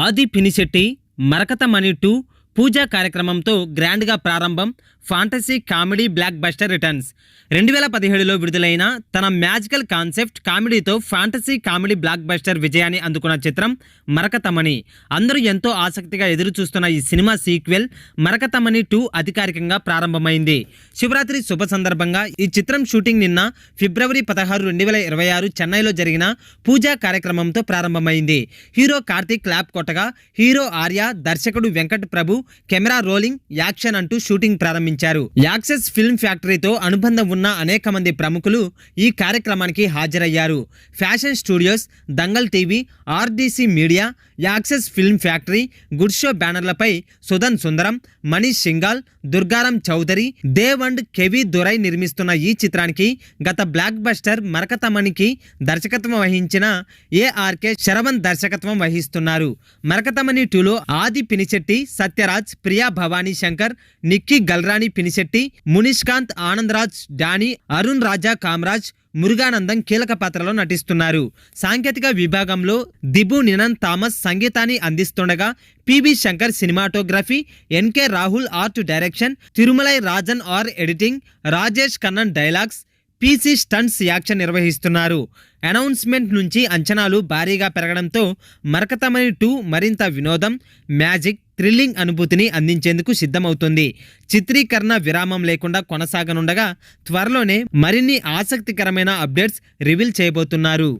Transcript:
ఆది పినిశెట్టి మరకత మణి 2 పూజా కార్యక్రమంతో గ్రాండ్గా ప్రారంభం. Fantasy comedy blockbuster returns. 2017లో విడుదలైన తన మ్యాజికల్ కాన్సెప్ట్ కామెడీతో ఫాంటసీ కామెడీ బ్లాక్ బస్టర్ విజయాన్ని అందుకున్న చిత్రం మరకత మణి. అందరూ ఎంతో ఆసక్తిగా ఎదురు చూస్తున్న ఈ సినిమా సీక్వెల్ మరకత మణి 2 అధికారికంగా ప్రారంభమైంది. శివరాత్రి శుభ సందర్భంగా ఈ చిత్రం షూటింగ్ నిన్న ఫిబ్రవరి 16, 2026 చెన్నైలో జరిగిన పూజా కార్యక్రమంతో ప్రారంభమైంది. హీరో కార్తీక్ క్లాప్ కొట్టగా హీరో ఆర్య, దర్శకుడు Venkat Prabhu camera rolling, action అంటూ షూటింగ్ ప్రారంభించారు. యాక్సెస్ ఫిల్మ్ ఫ్యాక్టరీతో అనుబంధం ఉన్న అనేక మంది ప్రముఖులు ఈ కార్యక్రమానికి హాజరయ్యారు. Fashion Studios, Dangal TV, RDC Media, Axess Film Factory, Good Show బ్యానర్లపై సుధన్ సుందరం, మనీష్ సింగాల్, దుర్గారాం చౌదరి, దేవ్ అండ్ కెవి దొరై నిర్మిస్తున్న ఈ చిత్రానికి గత బ్లాక్ బస్టర్ మరకత మణికి దర్శకత్వం వహించిన ఏఆర్కే శరవణ్ దర్శకత్వం వహిస్తున్నారు. మరకత మణి 2లో ఆది పినిశెట్టి, సత్యరాజ్, ప్రియా భవానీ శంకర్, నిక్కీ గల్రాని పినిశెట్టి, మునిష్కాంత్, ఆనందరాజ్, డానీ, అరుణ్ రాజా కామరాజ్, మురుగానందం కీలక పాత్రలో నటిస్తున్నారు. సాంకేతిక విభాగంలో దిబు నినన్ థామస్ సంగీతాన్ని అందిస్తుండగా PB Shankar cinematography, NK Rahul art direction, Thirumalai Rajan R editing, Rajesh Kannan dialogues, PC stunts action నిర్వహిస్తున్నారు. అనౌన్స్మెంట్ నుంచి అంచనాలు భారీగా పెరగడంతో మరకత మణి 2 మరింత వినోదం, మ్యాజిక్, థ్రిల్లింగ్ అనుభూతిని అందించేందుకు సిద్ధమవుతుంది. చిత్రీకరణ విరామం లేకుండా కొనసాగనుండగా త్వరలోనే మరిన్ని ఆసక్తికరమైన అప్డేట్స్ రివీల్ చేయబోతున్నారు.